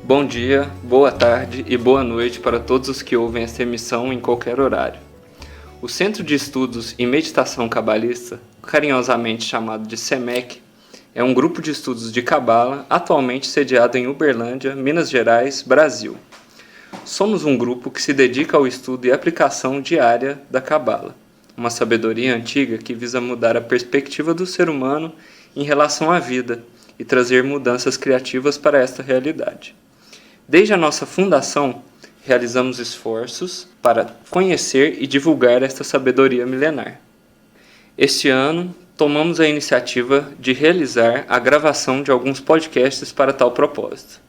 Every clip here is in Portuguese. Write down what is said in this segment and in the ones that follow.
Bom dia, boa tarde e boa noite para todos os que ouvem esta emissão em qualquer horário. O Centro de Estudos e Meditação Cabalista, carinhosamente chamado de CEMEC, é um grupo de estudos de Cabala atualmente sediado em Uberlândia, Minas Gerais, Brasil. Somos um grupo que se dedica ao estudo e aplicação diária da Cabala, uma sabedoria antiga que visa mudar a perspectiva do ser humano em relação à vida e trazer mudanças criativas para esta realidade. Desde a nossa fundação, realizamos esforços para conhecer e divulgar esta sabedoria milenar. Este ano, tomamos a iniciativa de realizar a gravação de alguns podcasts para tal propósito.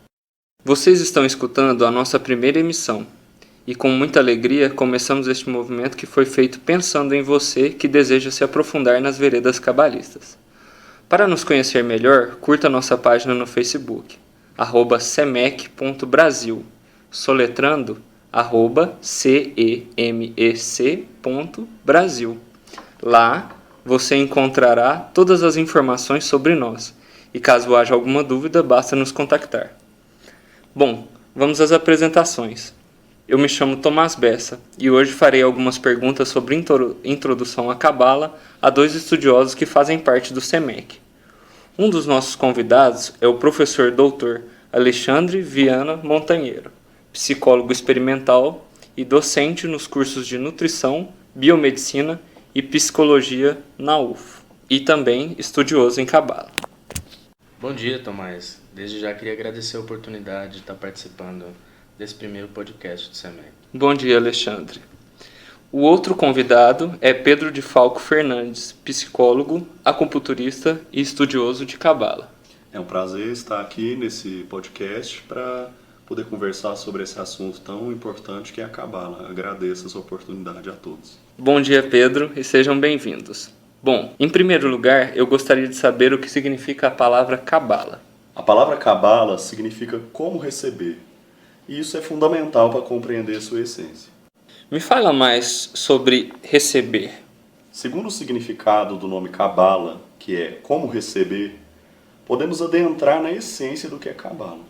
Vocês estão escutando a nossa primeira emissão, e com muita alegria começamos este movimento que foi feito pensando em você que deseja se aprofundar nas veredas cabalistas. Para nos conhecer melhor, curta nossa página no Facebook, @cemec.brasil, soletrando @cemec.brasil. Lá você encontrará todas as informações sobre nós, e caso haja alguma dúvida, basta nos contactar. Bom, vamos às apresentações. Eu me chamo Tomás Bessa e hoje farei algumas perguntas sobre introdução à Cabala a dois estudiosos que fazem parte do CEMEC. Um dos nossos convidados é o professor Dr. Alexandre Viana Montanheiro, psicólogo experimental e docente nos cursos de nutrição, biomedicina e psicologia na UF, e também estudioso em Cabala. Bom dia, Tomás. Desde já queria agradecer a oportunidade de estar participando desse primeiro podcast do CEMEC. Bom dia, Alexandre. O outro convidado é Pedro de Falco Fernandes, psicólogo, acupunturista e estudioso de Cabala. É um prazer estar aqui nesse podcast para poder conversar sobre esse assunto tão importante que é a Cabala. Agradeço essa oportunidade a todos. Bom dia, Pedro, e sejam bem-vindos. Bom, em primeiro lugar, eu gostaria de saber o que significa a palavra Cabala. A palavra Cabala significa como receber, e isso é fundamental para compreender sua essência. Me fala mais sobre receber. Segundo o significado do nome Cabala, que é como receber, podemos adentrar na essência do que é Cabala.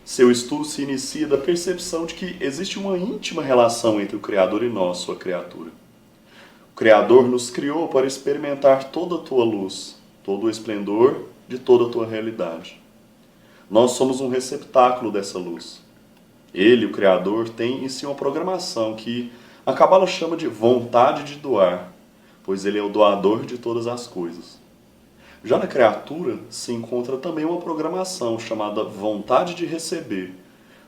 Seu estudo se inicia da percepção de que existe uma íntima relação entre o Criador e nós, sua criatura. O Criador nos criou para experimentar toda a tua luz, todo o esplendor de toda a tua realidade. Nós somos um receptáculo dessa luz. Ele, o Criador, tem em si uma programação que a Cabala chama de vontade de doar, pois ele é o doador de todas as coisas. Já na criatura se encontra também uma programação chamada vontade de receber,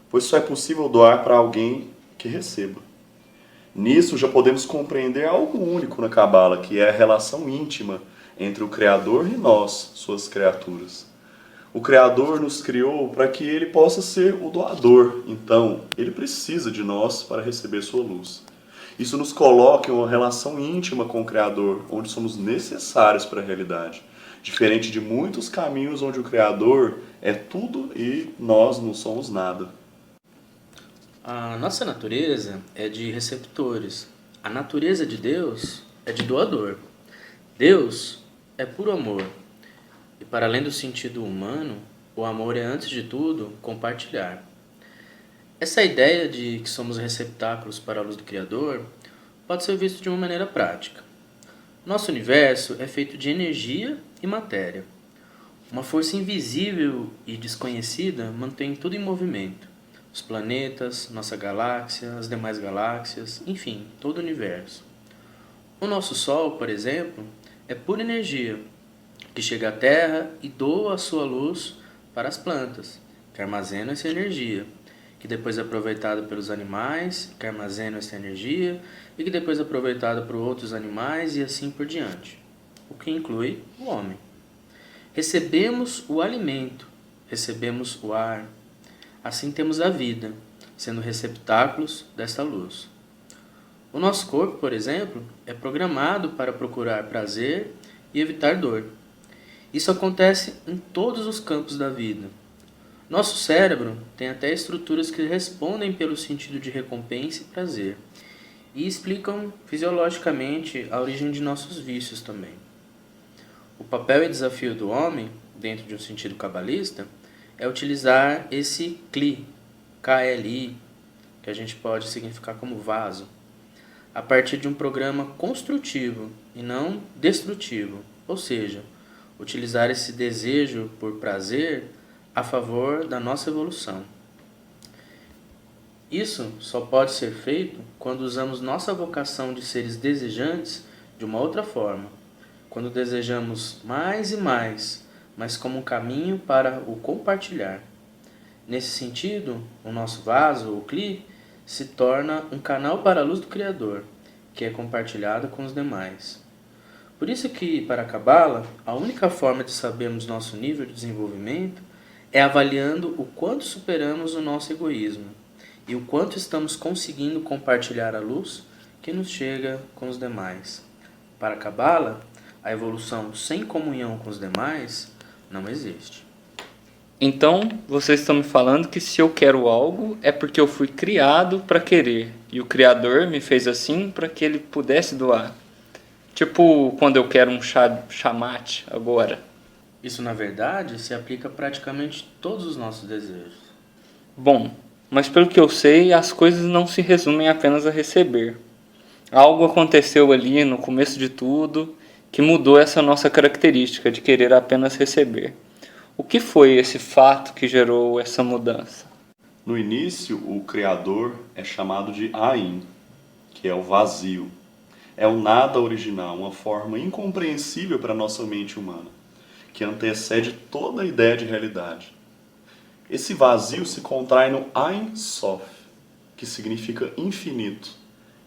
pois só é possível doar para alguém que receba. Nisso já podemos compreender algo único na Cabala, que é a relação íntima entre o Criador e nós, suas criaturas. O Criador nos criou para que Ele possa ser o doador, então Ele precisa de nós para receber sua luz. Isso nos coloca em uma relação íntima com o Criador, onde somos necessários para a realidade. Diferente de muitos caminhos onde o Criador é tudo e nós não somos nada. A nossa natureza é de receptores. A natureza de Deus é de doador. Deus é puro amor. E para além do sentido humano, o amor é, antes de tudo, compartilhar. Essa ideia de que somos receptáculos para a luz do Criador pode ser visto de uma maneira prática. Nosso universo é feito de energia e matéria. Uma força invisível e desconhecida mantém tudo em movimento. Os planetas, nossa galáxia, as demais galáxias, enfim, todo o universo. O nosso Sol, por exemplo, é pura energia, que chega à Terra e doa a sua luz para as plantas, que armazenam essa energia, que depois é aproveitada pelos animais, que armazenam essa energia, e que depois é aproveitada por outros animais e assim por diante, o que inclui o homem. Recebemos o alimento, recebemos o ar, assim temos a vida, sendo receptáculos desta luz. O nosso corpo, por exemplo, é programado para procurar prazer e evitar dor. Isso acontece em todos os campos da vida. Nosso cérebro tem até estruturas que respondem pelo sentido de recompensa e prazer, e explicam fisiologicamente a origem de nossos vícios também. O papel e desafio do homem, dentro de um sentido cabalista, é utilizar esse Kli, KLI, que a gente pode significar como vaso, a partir de um programa construtivo e não destrutivo, ou seja, utilizar esse desejo por prazer a favor da nossa evolução. Isso só pode ser feito quando usamos nossa vocação de seres desejantes de uma outra forma, quando desejamos mais e mais, mas como um caminho para o compartilhar. Nesse sentido, o nosso vaso, o Kli, se torna um canal para a luz do Criador, que é compartilhado com os demais. Por isso que, para a Cabala, a única forma de sabermos nosso nível de desenvolvimento é avaliando o quanto superamos o nosso egoísmo e o quanto estamos conseguindo compartilhar a luz que nos chega com os demais. Para a Cabala, a evolução sem comunhão com os demais não existe. Então, vocês estão me falando que se eu quero algo é porque eu fui criado para querer e o Criador me fez assim para que ele pudesse doar. Tipo quando eu quero um chamate agora. Isso, na verdade, se aplica a praticamente todos os nossos desejos. Bom, mas pelo que eu sei, as coisas não se resumem apenas a receber. Algo aconteceu ali no começo de tudo que mudou essa nossa característica de querer apenas receber. O que foi esse fato que gerou essa mudança? No início, o Criador é chamado de Ain, que é o vazio. É o nada original, uma forma incompreensível para a nossa mente humana, que antecede toda a ideia de realidade. Esse vazio se contrai no Ein Sof, que significa infinito,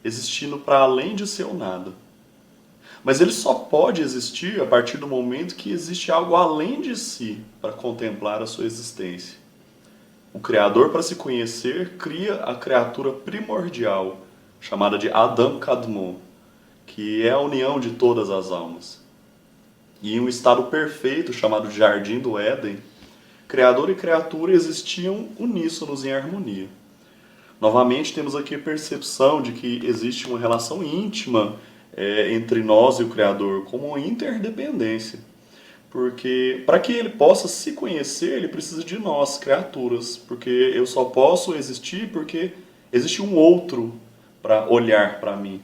existindo para além de seu nada. Mas ele só pode existir a partir do momento que existe algo além de si para contemplar a sua existência. O Criador, para se conhecer, cria a criatura primordial, chamada de Adam Kadmon, que é a união de todas as almas. E em um estado perfeito, chamado de Jardim do Éden, Criador e criatura existiam uníssonos em harmonia. Novamente, temos aqui a percepção de que existe uma relação íntima entre nós e o Criador, como uma interdependência. Porque para que ele possa se conhecer, ele precisa de nós, criaturas. Porque eu só posso existir porque existe um outro para olhar para mim.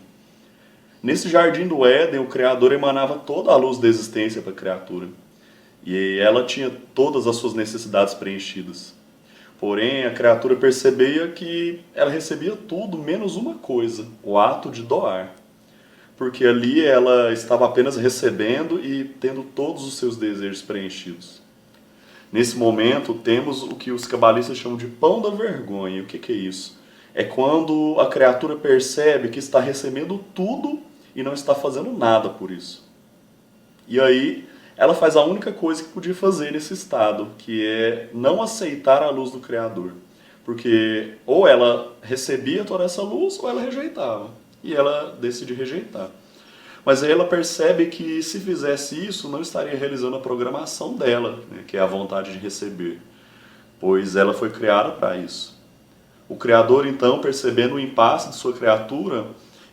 Nesse jardim do Éden, o Criador emanava toda a luz da existência para a criatura. E ela tinha todas as suas necessidades preenchidas. Porém, a criatura percebia que ela recebia tudo menos uma coisa, o ato de doar. Porque ali ela estava apenas recebendo e tendo todos os seus desejos preenchidos. Nesse momento, temos o que os cabalistas chamam de pão da vergonha. O que é isso? É quando a criatura percebe que está recebendo tudo e não está fazendo nada por isso. E aí, ela faz a única coisa que podia fazer nesse estado, que é não aceitar a luz do Criador. Porque ou ela recebia toda essa luz ou ela rejeitava. E ela decide rejeitar. Mas aí ela percebe que se fizesse isso, não estaria realizando a programação dela, né, que é a vontade de receber, pois ela foi criada para isso. O Criador, então, percebendo o impasse de sua criatura,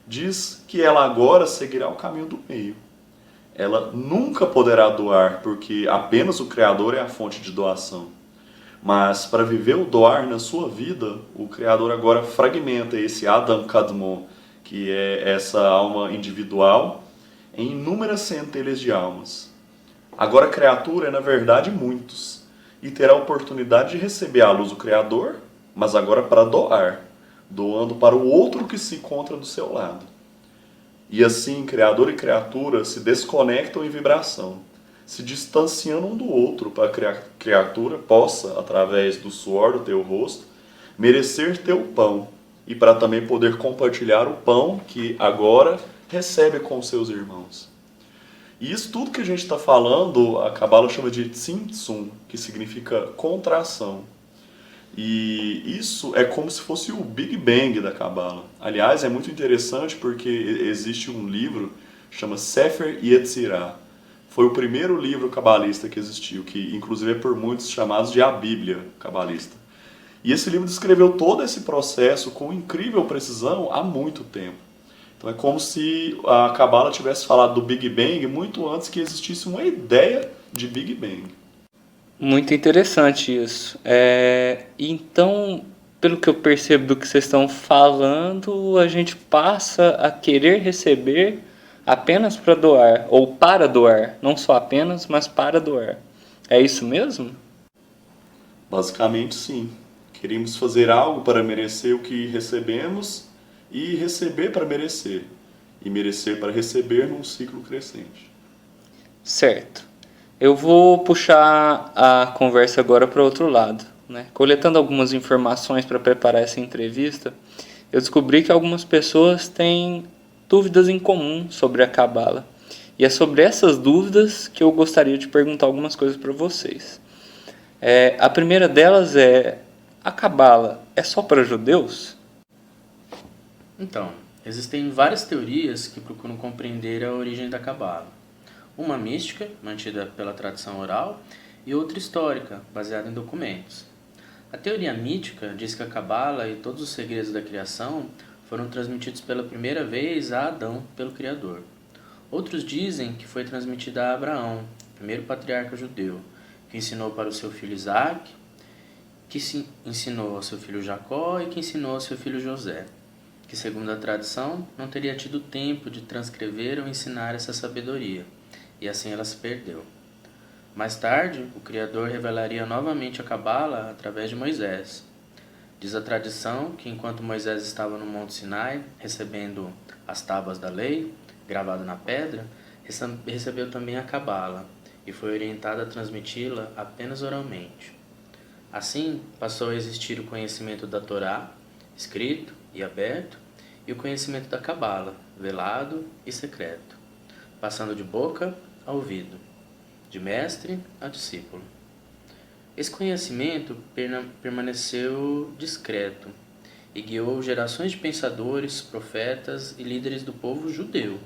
diz que ela agora seguirá o caminho do meio. Ela nunca poderá doar, porque apenas o Criador é a fonte de doação. Mas para viver o doar na sua vida, o Criador agora fragmenta esse Adam Kadmon, que é essa alma individual, em inúmeras centelhas de almas. Agora a criatura é, na verdade, muitos, e terá a oportunidade de receber a luz do Criador, mas agora para doar, doando para o outro que se encontra do seu lado. E assim, Criador e criatura se desconectam em vibração, se distanciando um do outro para que a criatura possa, através do suor do teu rosto, merecer teu pão, e para também poder compartilhar o pão que agora recebe com seus irmãos. E isso tudo que a gente está falando, a Cabala chama de Tzimtzum, que significa contração. E isso é como se fosse o Big Bang da Cabala. Aliás, é muito interessante porque existe um livro chama Sefer Yetzirah. Foi o primeiro livro cabalista que existiu, que inclusive é por muitos chamados de a Bíblia cabalista. E esse livro descreveu todo esse processo com incrível precisão há muito tempo. Então é como se a Cabala tivesse falado do Big Bang muito antes que existisse uma ideia de Big Bang. Muito interessante isso. Então, pelo que eu percebo do que vocês estão falando, a gente passa a querer receber apenas para doar, ou para doar, não só apenas, mas para doar. É isso mesmo? Basicamente, sim. Queremos fazer algo para merecer o que recebemos e receber para merecer. E merecer para receber num ciclo crescente. Certo. Eu vou puxar a conversa agora para outro lado, né? Coletando algumas informações para preparar essa entrevista, eu descobri que algumas pessoas têm dúvidas em comum sobre a Cabala. E é sobre essas dúvidas que eu gostaria de perguntar algumas coisas para vocês. A primeira delas é: a Cabala é só para judeus? Então, existem várias teorias que procuram compreender a origem da Cabala. Uma mística, mantida pela tradição oral, e outra histórica, baseada em documentos. A teoria mítica diz que a Cabala e todos os segredos da criação foram transmitidos pela primeira vez a Adão pelo Criador. Outros dizem que foi transmitida a Abraão, primeiro patriarca judeu, que ensinou para o seu filho Isaac, que ensinou ao seu filho Jacó e que ensinou ao seu filho José, que, segundo a tradição, não teria tido tempo de transcrever ou ensinar essa sabedoria, e assim ela se perdeu. Mais tarde, o Criador revelaria novamente a Cabala através de Moisés. Diz a tradição que, enquanto Moisés estava no Monte Sinai, recebendo as tábuas da lei, gravada na pedra, recebeu também a Cabala, e foi orientado a transmiti-la apenas oralmente. Assim, passou a existir o conhecimento da Torá, escrito e aberto, e o conhecimento da Cabala, velado e secreto, passando de boca a ouvido, de mestre a discípulo. Esse conhecimento permaneceu discreto e guiou gerações de pensadores, profetas e líderes do povo judeu,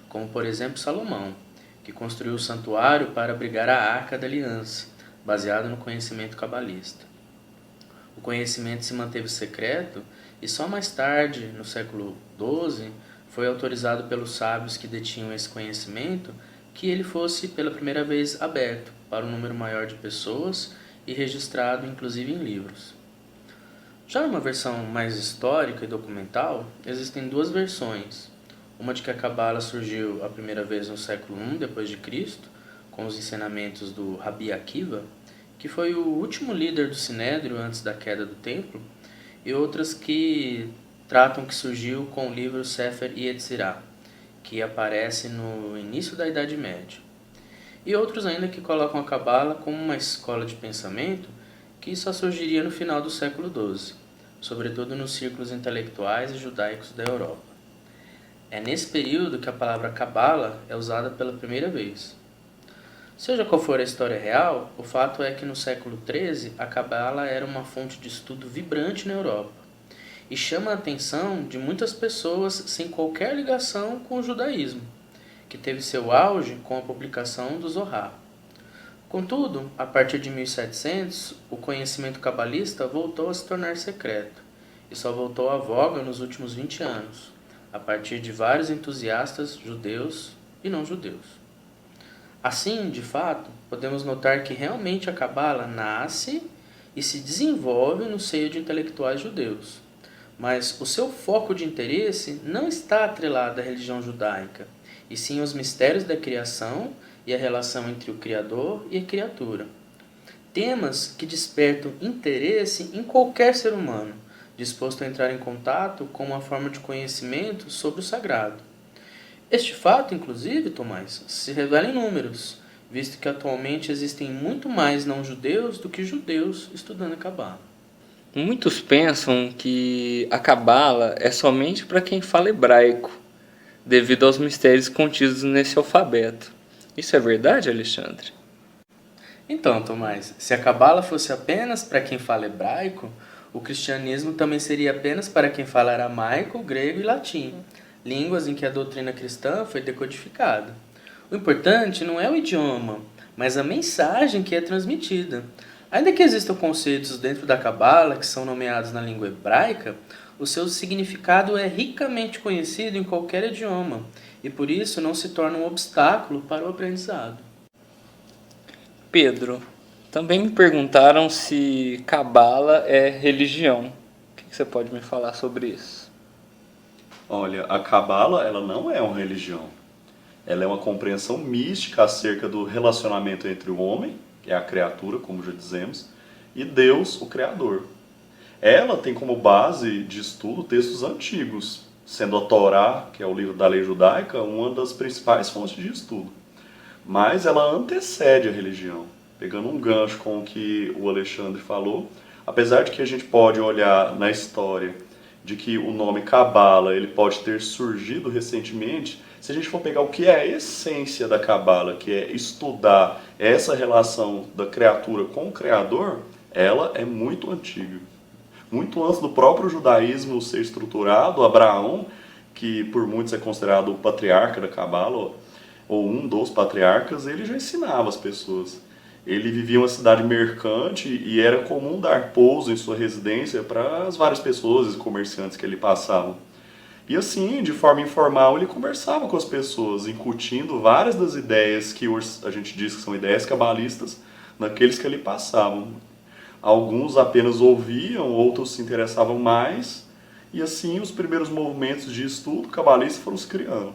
como por exemplo Salomão, que construiu o santuário para abrigar a Arca da Aliança, baseado no conhecimento cabalista. O conhecimento se manteve secreto e só mais tarde, no século XII, foi autorizado pelos sábios que detinham esse conhecimento que ele fosse pela primeira vez aberto para um número maior de pessoas e registrado inclusive em livros. Já numa versão mais histórica e documental, existem duas versões. Uma de que a Cabala surgiu a primeira vez no século I d.C., com os ensinamentos do Rabi Akiva, que foi o último líder do Sinédrio antes da queda do templo, e outras que tratam que surgiu com o livro Sefer Yetzirah, que aparece no início da Idade Média. E outros ainda que colocam a Cabala como uma escola de pensamento que só surgiria no final do século XII, sobretudo nos círculos intelectuais e judaicos da Europa. É nesse período que a palavra Cabala é usada pela primeira vez. Seja qual for a história real, o fato é que no século XIII a Cabala era uma fonte de estudo vibrante na Europa e chama a atenção de muitas pessoas sem qualquer ligação com o judaísmo, que teve seu auge com a publicação do Zohar. Contudo, a partir de 1700, o conhecimento cabalista voltou a se tornar secreto e só voltou à voga nos últimos 20 anos, a partir de vários entusiastas judeus e não judeus. Assim, de fato, podemos notar que realmente a Cabala nasce e se desenvolve no seio de intelectuais judeus, mas o seu foco de interesse não está atrelado à religião judaica, e sim aos mistérios da criação e a relação entre o Criador e a criatura. Temas que despertam interesse em qualquer ser humano, disposto a entrar em contato com uma forma de conhecimento sobre o sagrado. Este fato, inclusive, Tomás, se revela em números, visto que atualmente existem muito mais não-judeus do que judeus estudando a Cabala. Muitos pensam que a Cabala é somente para quem fala hebraico, devido aos mistérios contidos nesse alfabeto. Isso é verdade, Alexandre? Então, Tomás, se a Cabala fosse apenas para quem fala hebraico, o cristianismo também seria apenas para quem fala aramaico, grego e latim, línguas em que a doutrina cristã foi decodificada. O importante não é o idioma, mas a mensagem que é transmitida. Ainda que existam conceitos dentro da Cabala que são nomeados na língua hebraica, o seu significado é ricamente conhecido em qualquer idioma e por isso não se torna um obstáculo para o aprendizado. Pedro, Também me perguntaram se Cabala é religião. O que você pode me falar sobre isso? Olha, a Cabala, ela não é uma religião. Ela é uma compreensão mística acerca do relacionamento entre o homem, que é a criatura, como já dizemos, e Deus, o Criador. Ela tem como base de estudo textos antigos, sendo a Torá, que é o livro da lei judaica, uma das principais fontes de estudo. Mas ela antecede a religião. Pegando um gancho com o que o Alexandre falou, apesar de que a gente pode olhar na história de que o nome Cabala ele pode ter surgido recentemente, se a gente for pegar o que é a essência da Cabala, que é estudar essa relação da criatura com o Criador, ela é muito antiga. Muito antes do próprio judaísmo ser estruturado, Abraão, que por muitos é considerado o patriarca da Cabala, ou um dos patriarcas, ele já ensinava as pessoas. Ele vivia em uma cidade mercante e era comum dar pouso em sua residência para as várias pessoas e comerciantes que ali passavam. E assim, de forma informal, ele conversava com as pessoas, incutindo várias das ideias que hoje a gente diz que são ideias cabalistas naqueles que ali passavam. Alguns apenas ouviam, outros se interessavam mais, e assim os primeiros movimentos de estudo cabalista foram se criando.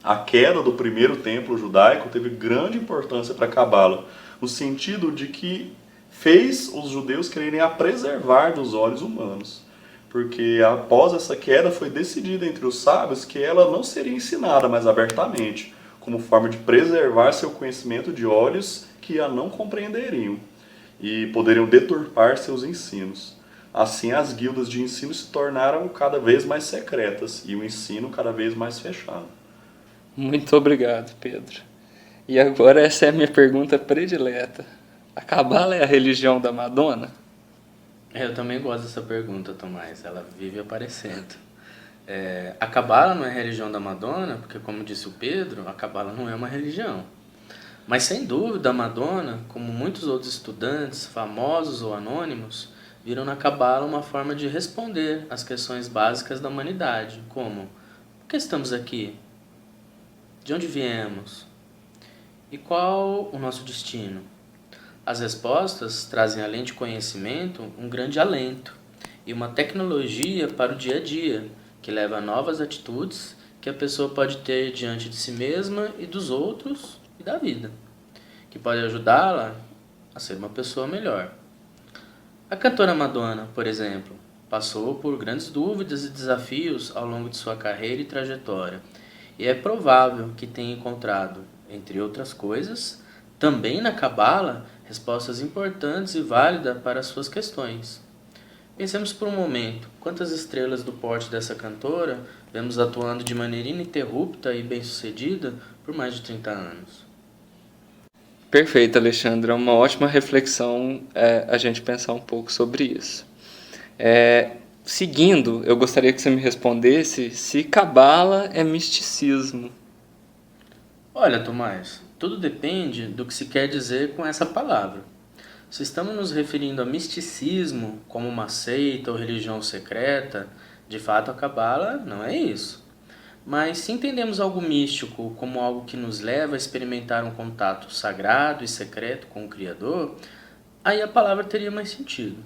A queda do primeiro templo judaico teve grande importância para a Cabala, no sentido de que fez os judeus quererem a preservar dos olhos humanos. Porque após essa queda foi decidido entre os sábios que ela não seria ensinada mais abertamente, como forma de preservar seu conhecimento de olhos que a não compreenderiam e poderiam deturpar seus ensinos. Assim, as guildas de ensino se tornaram cada vez mais secretas e o ensino cada vez mais fechado. Muito obrigado, Pedro. E agora essa é a minha pergunta predileta. A Cabala é a religião da Madonna? Eu também gosto dessa pergunta, Tomás. Ela vive aparecendo. A Cabala não é a religião da Madonna, porque, como disse o Pedro, a Cabala não é uma religião. Mas, sem dúvida, a Madonna, como muitos outros estudantes, famosos ou anônimos, viram na Cabala uma forma de responder às questões básicas da humanidade, como: por que estamos aqui? De onde viemos? E qual o nosso destino? As respostas trazem, além de conhecimento, um grande alento e uma tecnologia para o dia a dia, que leva a novas atitudes que a pessoa pode ter diante de si mesma e dos outros e da vida, que pode ajudá-la a ser uma pessoa melhor. A cantora Madonna, por exemplo, passou por grandes dúvidas e desafios ao longo de sua carreira e trajetória, e é provável que tenha encontrado, entre outras coisas, também na Cabala, respostas importantes e válidas para as suas questões. Pensemos por um momento, quantas estrelas do porte dessa cantora vemos atuando de maneira ininterrupta e bem-sucedida por mais de 30 anos. Perfeito, Alexandre. É uma ótima reflexão a gente pensar um pouco sobre isso. Seguindo, eu gostaria que você me respondesse se Cabala é misticismo. Olha, Tomás, tudo depende do que se quer dizer com essa palavra. Se estamos nos referindo a misticismo como uma seita ou religião secreta, de fato a Cabala não é isso. Mas se entendemos algo místico como algo que nos leva a experimentar um contato sagrado e secreto com o Criador, aí a palavra teria mais sentido.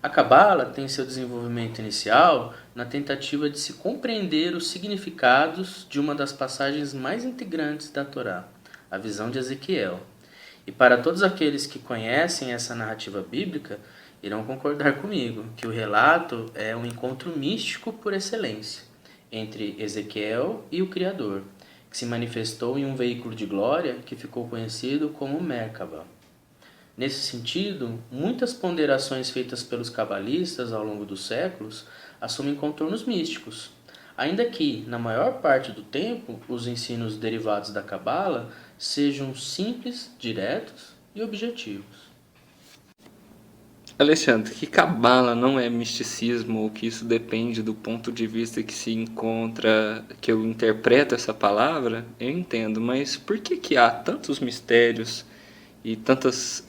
A Cabala tem seu desenvolvimento inicial na tentativa de se compreender os significados de uma das passagens mais integrantes da Torá, a visão de Ezequiel. E para todos aqueles que conhecem essa narrativa bíblica, irão concordar comigo que o relato é um encontro místico por excelência entre Ezequiel e o Criador, que se manifestou em um veículo de glória que ficou conhecido como Merkabah. Nesse sentido, muitas ponderações feitas pelos cabalistas ao longo dos séculos assumem contornos místicos, ainda que, na maior parte do tempo, os ensinos derivados da Cabala sejam simples, diretos e objetivos. Alexandre, que Cabala não é misticismo ou que isso depende do ponto de vista que se encontra, que eu interpreto essa palavra, eu entendo, mas por que há tantos mistérios e tantas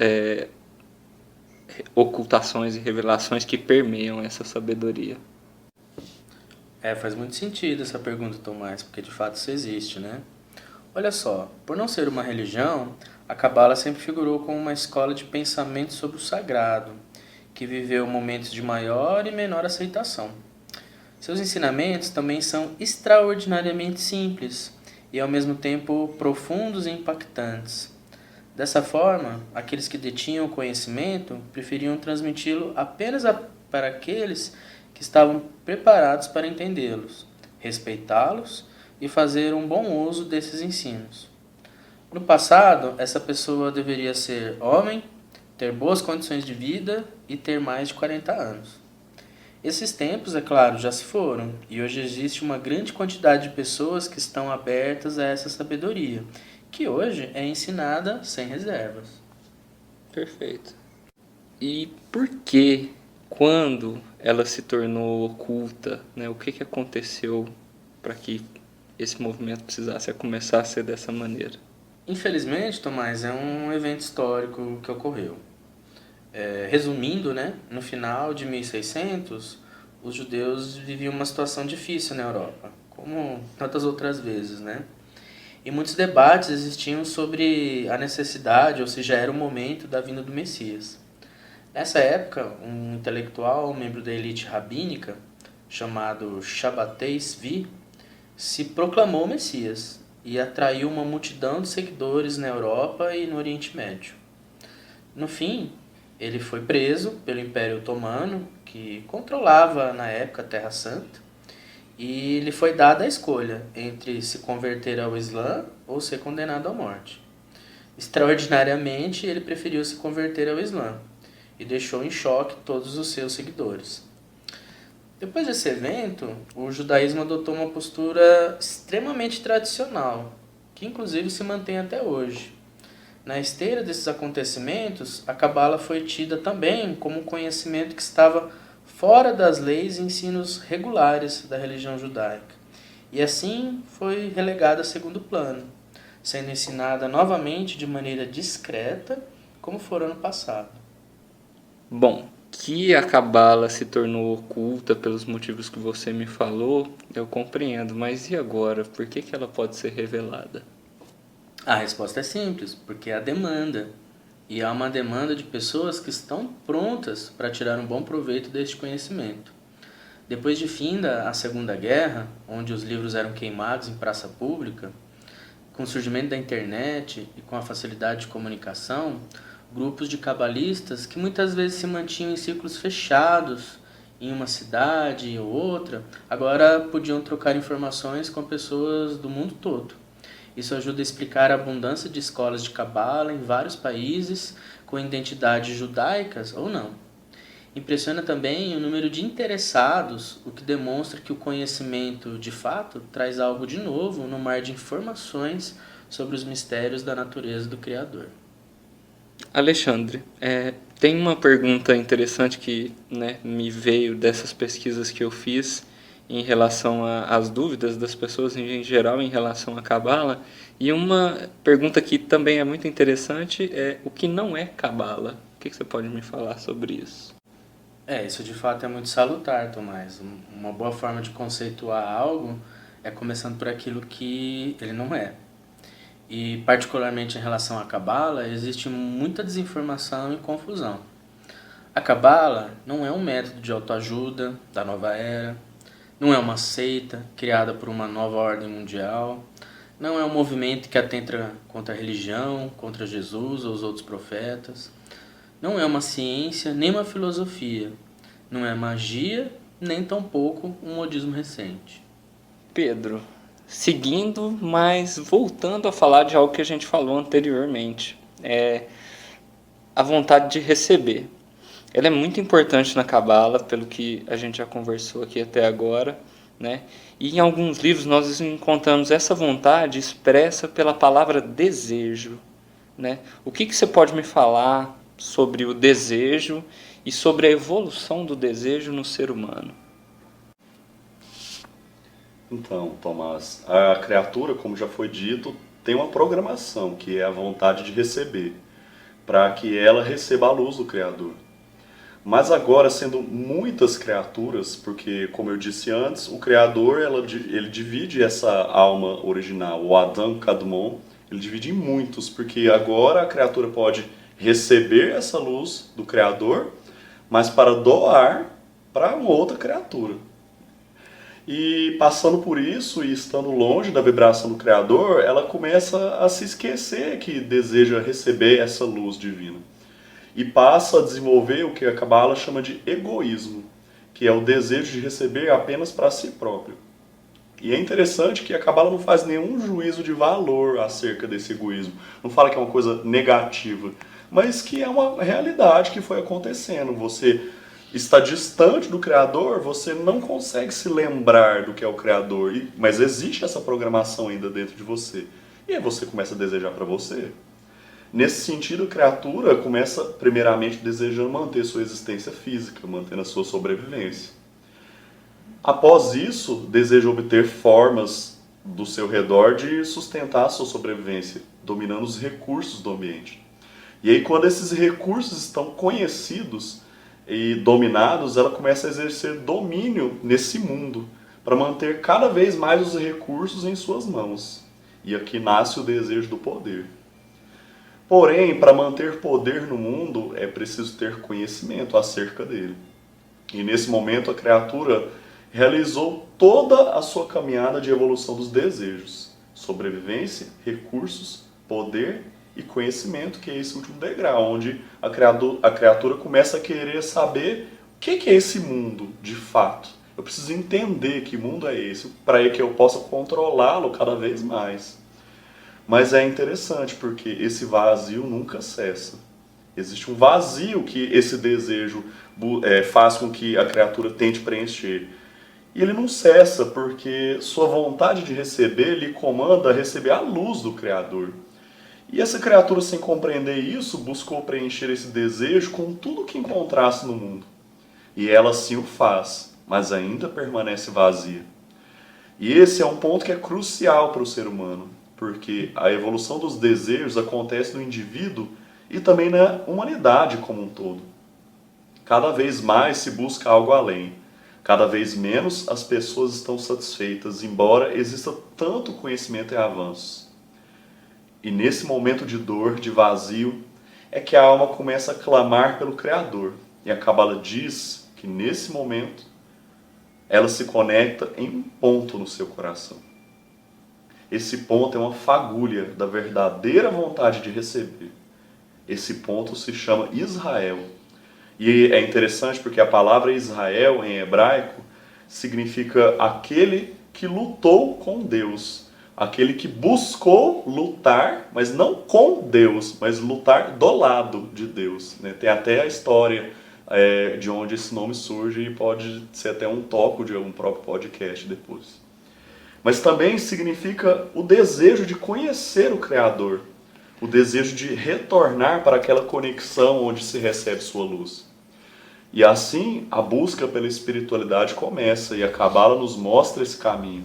ocultações e revelações que permeiam essa sabedoria? Faz muito sentido essa pergunta, Tomás, porque de fato isso existe, né? Olha só, por não ser uma religião, a Cabala sempre figurou como uma escola de pensamento sobre o sagrado, que viveu momentos de maior e menor aceitação. Seus ensinamentos também são extraordinariamente simples e ao mesmo tempo profundos e impactantes. Dessa forma, aqueles que detinham o conhecimento preferiam transmiti-lo apenas para aqueles que estavam preparados para entendê-los, respeitá-los e fazer um bom uso desses ensinos. No passado, essa pessoa deveria ser homem, ter boas condições de vida e ter mais de 40 anos. Esses tempos, é claro, já se foram, e hoje existe uma grande quantidade de pessoas que estão abertas a essa sabedoria, que hoje é ensinada sem reservas. Perfeito. E por que, quando ela se tornou oculta, né? O que aconteceu para que esse movimento precisasse começar a ser dessa maneira? Infelizmente, Tomás, é um evento histórico que ocorreu. Resumindo, né, no final de 1600, os judeus viviam uma situação difícil na Europa, como tantas outras vezes, né? E muitos debates existiam sobre a necessidade, ou se já era o momento da vinda do Messias. Nessa época, um intelectual, membro da elite rabínica, chamado Shabbatai Tzvi, se proclamou Messias e atraiu uma multidão de seguidores na Europa e no Oriente Médio. No fim, ele foi preso pelo Império Otomano, que controlava na época a Terra Santa, e lhe foi dada a escolha entre se converter ao Islã ou ser condenado à morte. Extraordinariamente, ele preferiu se converter ao Islã e deixou em choque todos os seus seguidores. Depois desse evento, o judaísmo adotou uma postura extremamente tradicional, que inclusive se mantém até hoje. Na esteira desses acontecimentos, a Cabala foi tida também como um conhecimento que estava fora das leis e ensinos regulares da religião judaica, e assim foi relegada a segundo plano, sendo ensinada novamente de maneira discreta, como fora no passado. Bom, que a Cabala se tornou oculta pelos motivos que você me falou, eu compreendo, mas e agora? Por que ela pode ser revelada? A resposta é simples, porque há demanda. E há uma demanda de pessoas que estão prontas para tirar um bom proveito deste conhecimento. Depois de finda a Segunda Guerra, onde os livros eram queimados em praça pública, com o surgimento da internet e com a facilidade de comunicação, grupos de cabalistas que muitas vezes se mantinham em círculos fechados em uma cidade ou outra, agora podiam trocar informações com pessoas do mundo todo. Isso ajuda a explicar a abundância de escolas de cabala em vários países com identidades judaicas ou não. Impressiona também o número de interessados, o que demonstra que o conhecimento, de fato, traz algo de novo no mar de informações sobre os mistérios da natureza do Criador. Alexandre, tem uma pergunta interessante que, né, me veio dessas pesquisas que eu fiz em relação às dúvidas das pessoas em geral em relação à Cabala, e uma pergunta que também é muito interessante é o que não é Cabala. O que você pode me falar sobre isso? Isso de fato é muito salutar, Tomás. Uma boa forma de conceituar algo é começando por aquilo que ele não é. E particularmente em relação à Cabala, existe muita desinformação e confusão. A Cabala não é um método de autoajuda da nova era, não é uma seita criada por uma nova ordem mundial, não é um movimento que atenta contra a religião, contra Jesus ou os outros profetas, não é uma ciência nem uma filosofia, não é magia nem tampouco um modismo recente. Pedro, seguindo, mas voltando a falar de algo que a gente falou anteriormente, a vontade de receber. Ela é muito importante na Cabala, pelo que a gente já conversou aqui até agora, né? E em alguns livros nós encontramos essa vontade expressa pela palavra desejo, né? O que você pode me falar sobre o desejo e sobre a evolução do desejo no ser humano? Então, Tomás, a criatura, como já foi dito, tem uma programação, que é a vontade de receber, para que ela receba a luz do Criador. Mas agora, sendo muitas criaturas, porque, como eu disse antes, o Criador ele divide essa alma original, o Adam Kadmon, ele divide em muitos, porque agora a criatura pode receber essa luz do Criador, mas para doar para uma outra criatura. E passando por isso e estando longe da vibração do Criador, ela começa a se esquecer que deseja receber essa luz divina. E passa a desenvolver o que a Cabala chama de egoísmo, que é o desejo de receber apenas para si próprio. E é interessante que a Cabala não faz nenhum juízo de valor acerca desse egoísmo. Não fala que é uma coisa negativa, mas que é uma realidade que foi acontecendo. Você está distante do Criador, você não consegue se lembrar do que é o Criador, mas existe essa programação ainda dentro de você. E aí você começa a desejar para você. Nesse sentido, a criatura começa, primeiramente, desejando manter sua existência física, mantendo a sua sobrevivência. Após isso, deseja obter formas do seu redor de sustentar a sua sobrevivência, dominando os recursos do ambiente. E aí, quando esses recursos estão conhecidos e dominados, ela começa a exercer domínio nesse mundo, para manter cada vez mais os recursos em suas mãos. E aqui nasce o desejo do poder. Porém, para manter poder no mundo, é preciso ter conhecimento acerca dele. E nesse momento, a criatura realizou toda a sua caminhada de evolução dos desejos: sobrevivência, recursos, poder e conhecimento, que é esse último degrau, onde a criatura começa a querer saber o que é esse mundo de fato. Eu preciso entender que mundo é esse, para que eu possa controlá-lo cada vez mais. Mas é interessante, porque esse vazio nunca cessa. Existe um vazio que esse desejo faz com que a criatura tente preencher. E ele não cessa, porque sua vontade de receber lhe comanda a receber a luz do Criador. E essa criatura, sem compreender isso, buscou preencher esse desejo com tudo que encontrasse no mundo. E ela assim o faz, mas ainda permanece vazia. E esse é um ponto que é crucial para o ser humano, porque a evolução dos desejos acontece no indivíduo e também na humanidade como um todo. Cada vez mais se busca algo além. Cada vez menos as pessoas estão satisfeitas, embora exista tanto conhecimento e avanços. E nesse momento de dor, de vazio, é que a alma começa a clamar pelo Criador. E a Cabala diz que nesse momento ela se conecta em um ponto no seu coração. Esse ponto é uma fagulha da verdadeira vontade de receber. Esse ponto se chama Israel. E é interessante porque a palavra Israel em hebraico significa aquele que lutou com Deus. Aquele que buscou lutar, mas não com Deus, mas lutar do lado de Deus. Tem até a história de onde esse nome surge e pode ser até um tópico de um próprio podcast depois. Mas também significa o desejo de conhecer o Criador, o desejo de retornar para aquela conexão onde se recebe sua luz. E assim a busca pela espiritualidade começa, e a Cabala nos mostra esse caminho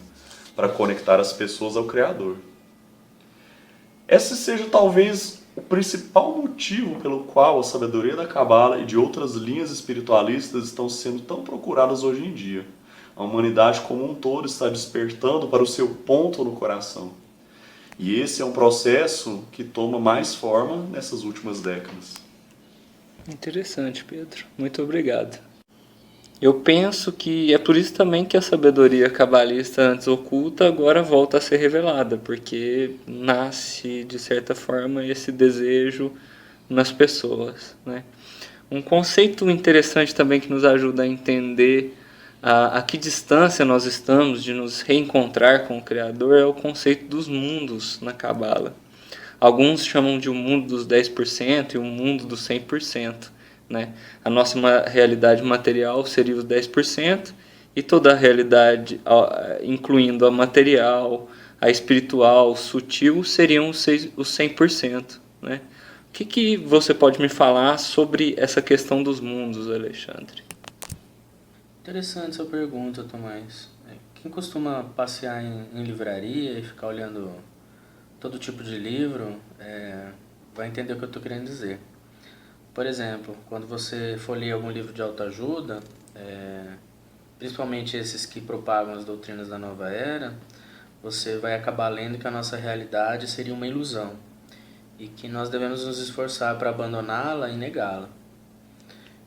para conectar as pessoas ao Criador. Esse seja talvez o principal motivo pelo qual a sabedoria da Cabala e de outras linhas espiritualistas estão sendo tão procuradas hoje em dia. A humanidade como um todo está despertando para o seu ponto no coração. E esse é um processo que toma mais forma nessas últimas décadas. Interessante, Pedro. Muito obrigado. Eu penso que é por isso também que a sabedoria cabalista antes oculta agora volta a ser revelada, porque nasce, de certa forma, esse desejo nas pessoas, né? Um conceito interessante também que nos ajuda a entender a que distância nós estamos de nos reencontrar com o Criador é o conceito dos mundos na Cabala. Alguns chamam de um mundo dos 10% e um mundo dos 100%. Né? A nossa realidade material seria os 10% e toda a realidade, incluindo a material, a espiritual, sutil, seriam os 100%. Né? O que você pode me falar sobre essa questão dos mundos, Alexandre? Interessante essa pergunta, Tomás. Quem costuma passear em livraria e ficar olhando todo tipo de livro vai entender o que eu estou querendo dizer. Por exemplo, quando você for ler algum livro de autoajuda, principalmente esses que propagam as doutrinas da nova era, você vai acabar lendo que a nossa realidade seria uma ilusão e que nós devemos nos esforçar para abandoná-la e negá-la.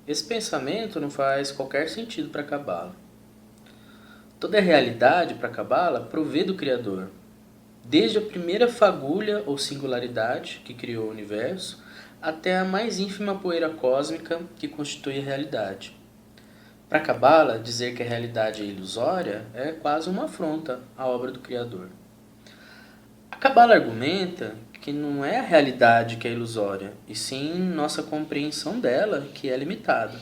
Esse pensamento não faz qualquer sentido para a Cabala. Toda a realidade para a Cabala provê do Criador, desde a primeira fagulha ou singularidade que criou o universo até a mais ínfima poeira cósmica que constitui a realidade. Para a Cabala, dizer que a realidade é ilusória é quase uma afronta à obra do Criador. A Cabala argumenta que não é a realidade que é ilusória, e sim nossa compreensão dela que é limitada.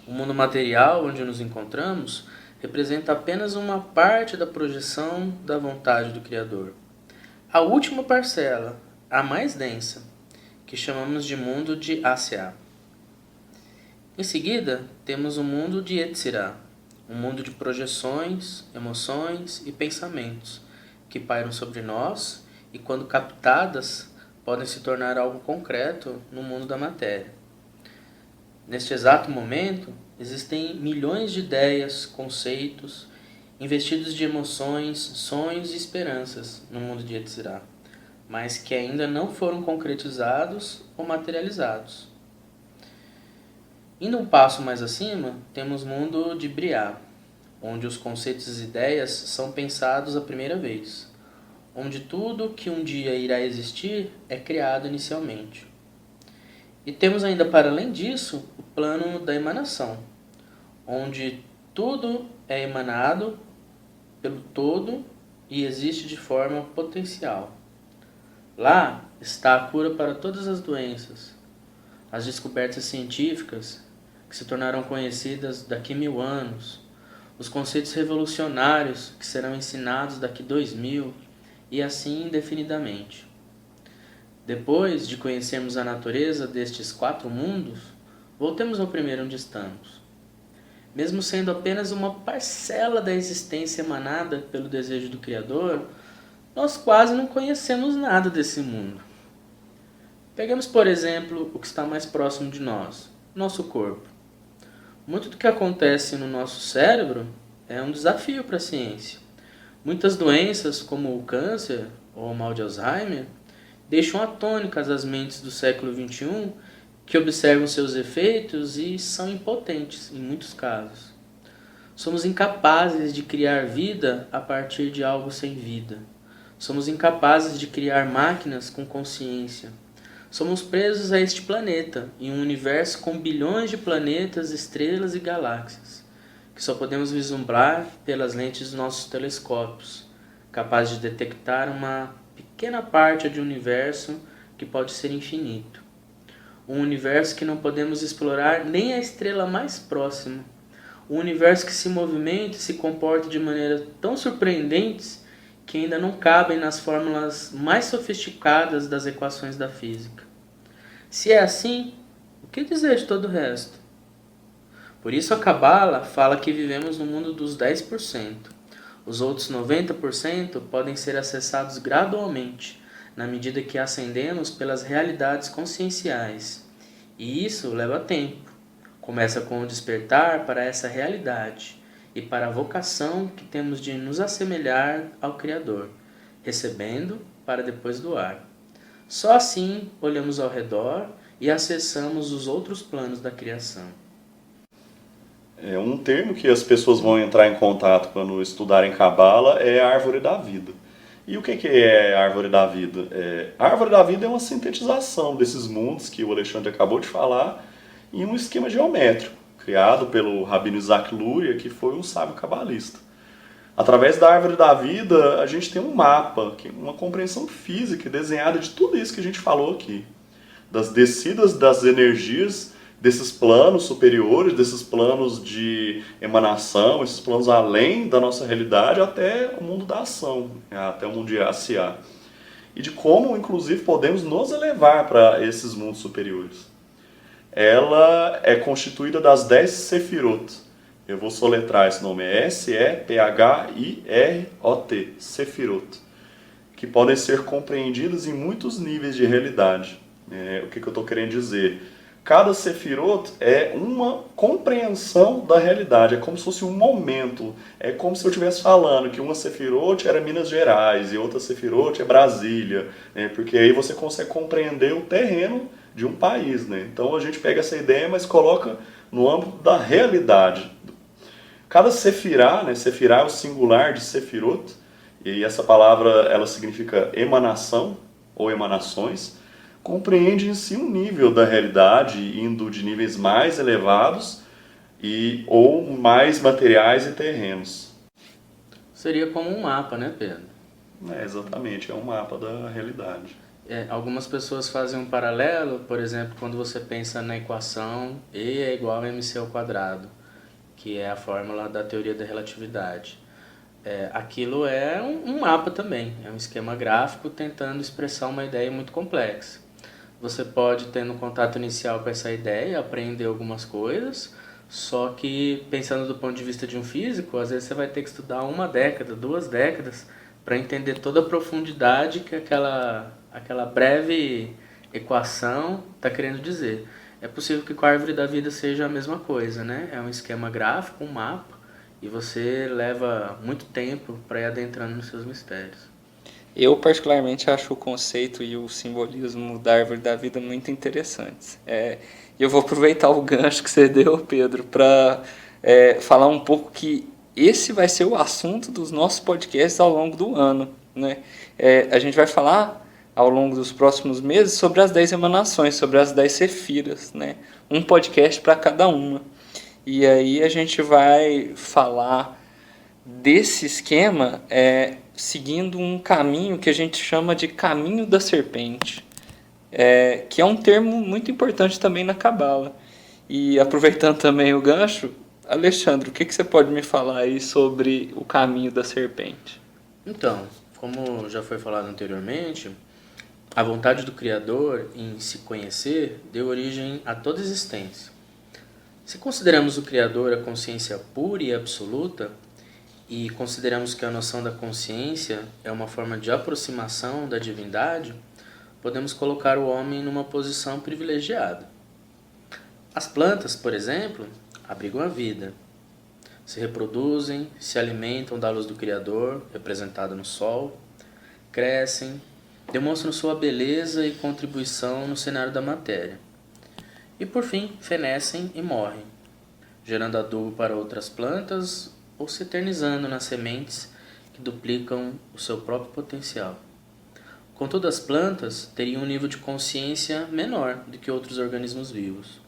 O mundo material onde nos encontramos representa apenas uma parte da projeção da vontade do Criador. A última parcela, a mais densa, que chamamos de mundo de Asya. Em seguida, temos o mundo de Yetzirah, um mundo de projeções, emoções e pensamentos que pairam sobre nós e, quando captadas, podem se tornar algo concreto no mundo da matéria. Neste exato momento, existem milhões de ideias, conceitos, investidos de emoções, sonhos e esperanças no mundo de Yetzirah, mas que ainda não foram concretizados ou materializados. Indo um passo mais acima, temos o mundo de Briah, onde os conceitos e ideias são pensados a primeira vez, onde tudo que um dia irá existir é criado inicialmente. E temos ainda, para além disso, o plano da emanação, onde tudo é emanado pelo todo e existe de forma potencial. Lá está a cura para todas as doenças, as descobertas científicas que se tornarão conhecidas daqui a 1000 anos, os conceitos revolucionários que serão ensinados daqui 2000 e assim indefinidamente. Depois de conhecermos a natureza destes 4 mundos, voltemos ao primeiro onde estamos. Mesmo sendo apenas uma parcela da existência emanada pelo desejo do Criador, nós quase não conhecemos nada desse mundo. Peguemos, por exemplo, o que está mais próximo de nós, nosso corpo. Muito do que acontece no nosso cérebro é um desafio para a ciência. Muitas doenças, como o câncer ou o mal de Alzheimer, deixam atônicas as mentes do século XXI que observam seus efeitos e são impotentes em muitos casos. Somos incapazes de criar vida a partir de algo sem vida. Somos incapazes de criar máquinas com consciência. Somos presos a este planeta, em um universo com bilhões de planetas, estrelas e galáxias, que só podemos vislumbrar pelas lentes dos nossos telescópios, capazes de detectar uma pequena parte de um universo que pode ser infinito. Um universo que não podemos explorar nem a estrela mais próxima. Um universo que se movimenta e se comporta de maneira tão surpreendentes que ainda não cabem nas fórmulas mais sofisticadas das equações da física. Se é assim, o que dizer de todo o resto? Por isso a Cabala fala que vivemos no mundo dos 10%. Os outros 90% podem ser acessados gradualmente, na medida que ascendemos pelas realidades conscienciais. E isso leva tempo. Começa com o despertar para essa realidade e para a vocação que temos de nos assemelhar ao Criador, recebendo para depois doar. Só assim olhamos ao redor e acessamos os outros planos da criação. Um termo que as pessoas vão entrar em contato quando estudarem Cabala é a árvore da vida. E o que é a árvore da vida? A árvore da vida é uma sintetização desses mundos que o Alexandre acabou de falar em um esquema geométrico, criado pelo Rabino Isaac Luria, que foi um sábio cabalista. Através da árvore da vida, a gente tem um mapa, uma compreensão física desenhada de tudo isso que a gente falou aqui. Das descidas das energias desses planos superiores, desses planos de emanação, esses planos além da nossa realidade, até o mundo da ação, até o mundo de Asya. E de como, inclusive, podemos nos elevar para esses mundos superiores. Ela é constituída das 10 Sefirot. Eu vou soletrar esse nome, é S-E-P-H-I-R-O-T, Sefirot, que podem ser compreendidas em muitos níveis de realidade. O que eu estou querendo dizer? cada sefirot é uma compreensão da realidade, é como se fosse um momento, é como se eu estivesse falando que uma sefirot era Minas Gerais e outra sefirot é Brasília, né? Porque aí você consegue compreender o terreno de um país, né? Então a gente pega essa ideia, mas coloca no âmbito da realidade. Cada sefirá, né? Sefirá é o singular de sefirot, e essa palavra ela significa emanação ou emanações, compreende em si um nível da realidade, indo de níveis mais elevados ou mais materiais e terrenos. Seria como um mapa, né, Pedro? Exatamente, é um mapa da realidade. Algumas pessoas fazem um paralelo, por exemplo, quando você pensa na equação E é igual a mc ao quadrado, que é a fórmula da teoria da relatividade. Aquilo é um mapa também, é um esquema gráfico tentando expressar uma ideia muito complexa. Você pode ter no contato inicial com essa ideia, aprender algumas coisas, só que pensando do ponto de vista de um físico, às vezes você vai ter que estudar 1 década, 2 décadas, para entender toda a profundidade que aquela breve equação está querendo dizer. É possível que com a árvore da vida seja a mesma coisa, né? É um esquema gráfico, um mapa, e você leva muito tempo para ir adentrando nos seus mistérios. Eu particularmente acho o conceito e o simbolismo da árvore da vida muito interessantes. Eu vou aproveitar o gancho que você deu, Pedro, para falar um pouco que esse vai ser o assunto dos nossos podcasts ao longo do ano, né? A gente vai falar ao longo dos próximos meses sobre as 10 emanações, sobre as 10 sefiras, né? Um podcast para cada uma. E aí a gente vai falar desse esquema seguindo um caminho que a gente chama de caminho da serpente, que é um termo muito importante também na Cabala. E aproveitando também o gancho, Alexandre, o que você pode me falar aí sobre o caminho da serpente? Então, como já foi falado anteriormente, a vontade do Criador em se conhecer deu origem a toda existência. Se consideramos o Criador a consciência pura e absoluta, e consideramos que a noção da consciência é uma forma de aproximação da divindade, podemos colocar o homem numa posição privilegiada. As plantas, por exemplo, abrigam a vida, se reproduzem, se alimentam da luz do Criador, representada no Sol, crescem, demonstram sua beleza e contribuição no cenário da matéria. E por fim, fenecem e morrem, gerando adubo para outras plantas ou se eternizando nas sementes que duplicam o seu próprio potencial. Contudo, as plantas teriam um nível de consciência menor do que outros organismos vivos.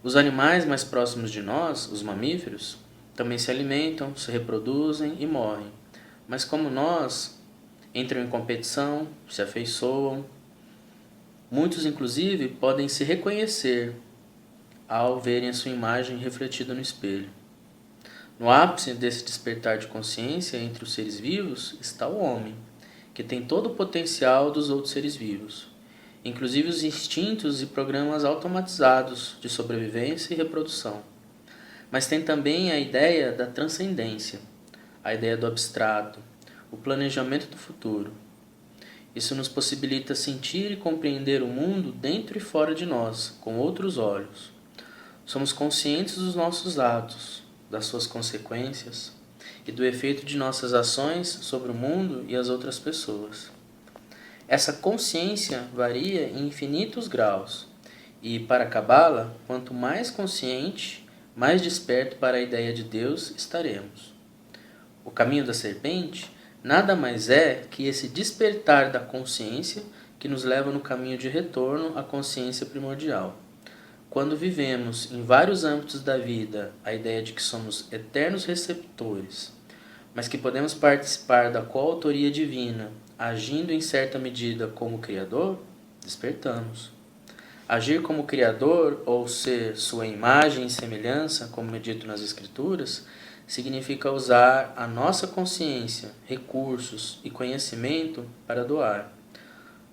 Os animais mais próximos de nós, os mamíferos, também se alimentam, se reproduzem e morrem, mas como nós, entram em competição, se afeiçoam. Muitos, inclusive, podem se reconhecer ao verem a sua imagem refletida no espelho. No ápice desse despertar de consciência entre os seres vivos está o homem, que tem todo o potencial dos outros seres vivos, inclusive os instintos e programas automatizados de sobrevivência e reprodução. Mas tem também a ideia da transcendência, a ideia do abstrato, o planejamento do futuro. Isso nos possibilita sentir e compreender o mundo dentro e fora de nós, com outros olhos. Somos conscientes dos nossos atos, das suas consequências e do efeito de nossas ações sobre o mundo e as outras pessoas. Essa consciência varia em infinitos graus e, para a Cabala, quanto mais consciente, mais desperto para a ideia de Deus estaremos. O caminho da serpente nada mais é que esse despertar da consciência que nos leva no caminho de retorno à consciência primordial. Quando vivemos em vários âmbitos da vida a ideia de que somos eternos receptores, mas que podemos participar da coautoria divina, agindo em certa medida como Criador, despertamos. Agir como Criador, ou ser sua imagem e semelhança, como é dito nas Escrituras, significa usar a nossa consciência, recursos e conhecimento para doar.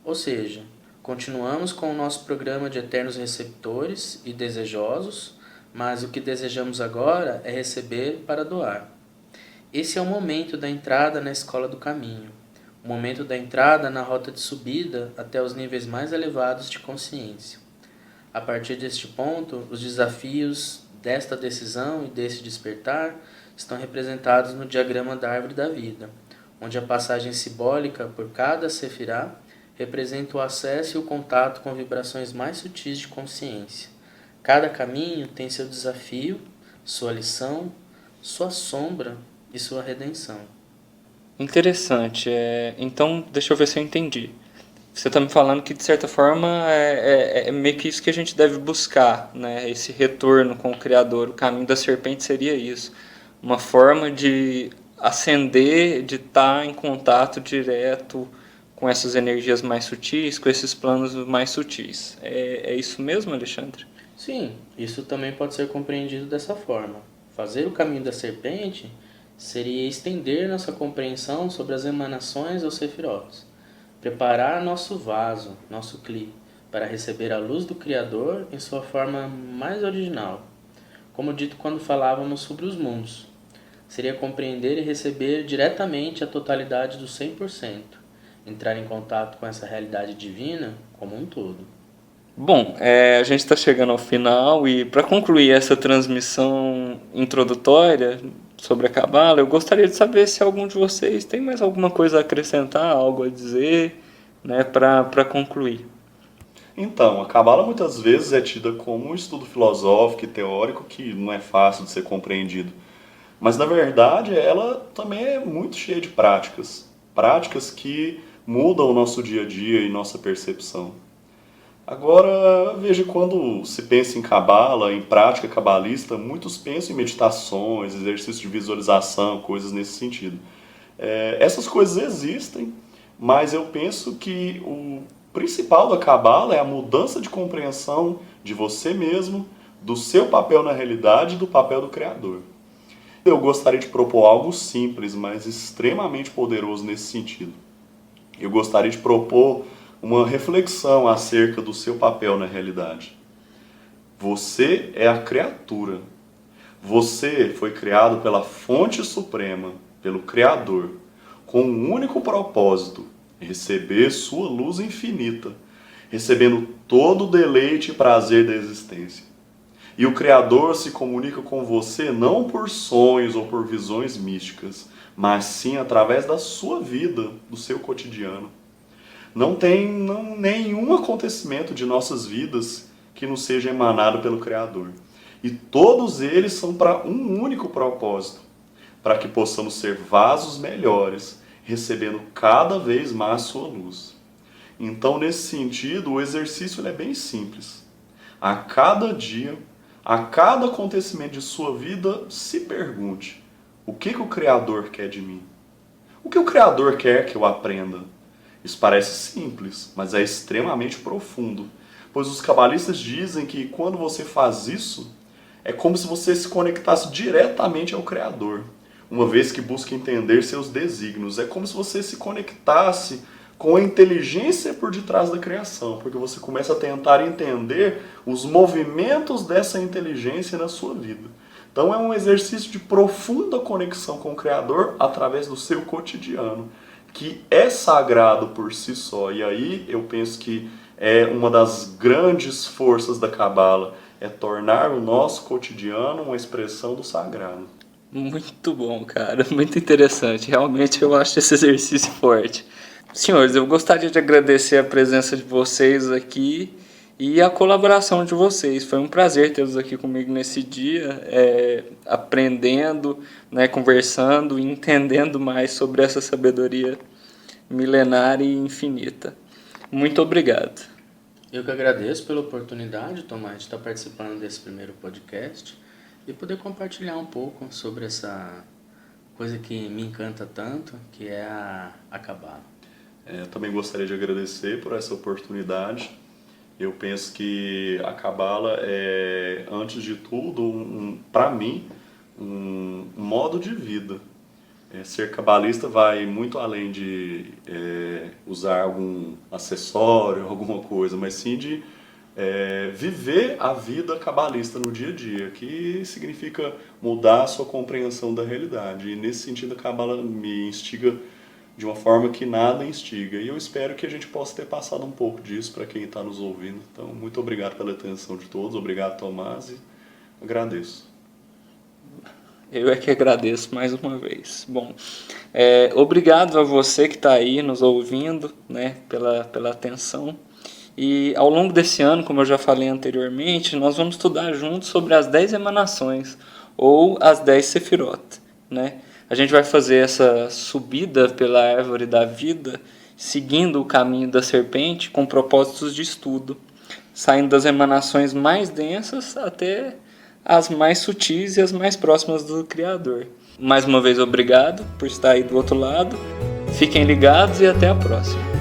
Ou seja, continuamos com o nosso programa de eternos receptores e desejosos, mas o que desejamos agora é receber para doar. Esse é o momento da entrada na escola do caminho, o momento da entrada na rota de subida até os níveis mais elevados de consciência. A partir deste ponto, os desafios desta decisão e desse despertar estão representados no diagrama da árvore da vida, onde a passagem simbólica por cada sefirá representa o acesso e o contato com vibrações mais sutis de consciência. Cada caminho tem seu desafio, sua lição, sua sombra e sua redenção. Interessante. Então, deixa eu ver se eu entendi. Você está me falando que, de certa forma, é meio que isso que a gente deve buscar, né? Esse retorno com o Criador. O caminho da serpente seria isso. Uma forma de ascender, de estar em contato direto com essas energias mais sutis, com esses planos mais sutis. É isso mesmo, Alexandre? Sim, isso também pode ser compreendido dessa forma. Fazer o caminho da serpente seria estender nossa compreensão sobre as emanações ou sefirotes, preparar nosso vaso, nosso cli, para receber a luz do Criador em sua forma mais original, como dito quando falávamos sobre os mundos. Seria compreender e receber diretamente a totalidade do 100%, entrar em contato com essa realidade divina como um todo. Bom, a gente está chegando ao final e para concluir essa transmissão introdutória sobre a Cabala, eu gostaria de saber se algum de vocês tem mais alguma coisa a acrescentar, algo a dizer, né, para concluir. Então, a Cabala muitas vezes é tida como um estudo filosófico e teórico que não é fácil de ser compreendido. Mas, na verdade, ela também é muito cheia de práticas. Práticas que mudam o nosso dia a dia e nossa percepção. Agora, veja, quando se pensa em Cabala, em prática cabalista, muitos pensam em meditações, exercícios de visualização, coisas nesse sentido. Essas coisas existem, mas eu penso que o principal da Cabala é a mudança de compreensão de você mesmo, do seu papel na realidade e do papel do Criador. Eu gostaria de propor algo simples, mas extremamente poderoso nesse sentido. Eu gostaria de propor uma reflexão acerca do seu papel na realidade. Você é a criatura. Você foi criado pela fonte suprema, pelo Criador, com um único propósito: receber sua luz infinita, recebendo todo o deleite e prazer da existência. E o Criador se comunica com você não por sonhos ou por visões místicas, mas sim através da sua vida, do seu cotidiano. Não tem nenhum acontecimento de nossas vidas que não seja emanado pelo Criador. E todos eles são para um único propósito: para que possamos ser vasos melhores, recebendo cada vez mais sua luz. Então, nesse sentido, o exercício é bem simples. A cada dia, a cada acontecimento de sua vida, se pergunte: o que o Criador quer de mim? O que o Criador quer que eu aprenda? Isso parece simples, mas é extremamente profundo, pois os cabalistas dizem que quando você faz isso, é como se você se conectasse diretamente ao Criador, uma vez que busca entender seus desígnios. É como se você se conectasse com a inteligência por detrás da criação, porque você começa a tentar entender os movimentos dessa inteligência na sua vida. Então é um exercício de profunda conexão com o Criador através do seu cotidiano, que é sagrado por si só. E aí eu penso que é uma das grandes forças da Cabala, é tornar o nosso cotidiano uma expressão do sagrado. Muito bom, cara, muito interessante. Realmente eu acho esse exercício forte. Senhores, eu gostaria de agradecer a presença de vocês aqui e a colaboração de vocês. Foi um prazer tê-los aqui comigo nesse dia, aprendendo, né, conversando e entendendo mais sobre essa sabedoria milenária e infinita. Muito obrigado. Eu que agradeço pela oportunidade, Tomás, de estar participando desse primeiro podcast e poder compartilhar um pouco sobre essa coisa que me encanta tanto, que é a Cabala. Eu também gostaria de agradecer por essa oportunidade. Eu penso que a Cabala é, antes de tudo, para mim, um modo de vida. Ser cabalista vai muito além de usar algum acessório, alguma coisa, mas sim de viver a vida cabalista no dia a dia, que significa mudar a sua compreensão da realidade. E nesse sentido a Cabala me instiga de uma forma que nada instiga. E eu espero que a gente possa ter passado um pouco disso para quem está nos ouvindo. Então, muito obrigado pela atenção de todos, obrigado, Tomás, e agradeço. Eu é que agradeço mais uma vez. Bom, obrigado a você que está aí nos ouvindo, né, pela atenção. E ao longo desse ano, como eu já falei anteriormente, nós vamos estudar juntos sobre as 10 emanações, ou as 10 sefirot, né? A gente vai fazer essa subida pela árvore da vida, seguindo o caminho da serpente, com propósitos de estudo, saindo das emanações mais densas até as mais sutis e as mais próximas do Criador. Mais uma vez, obrigado por estar aí do outro lado. Fiquem ligados e até a próxima.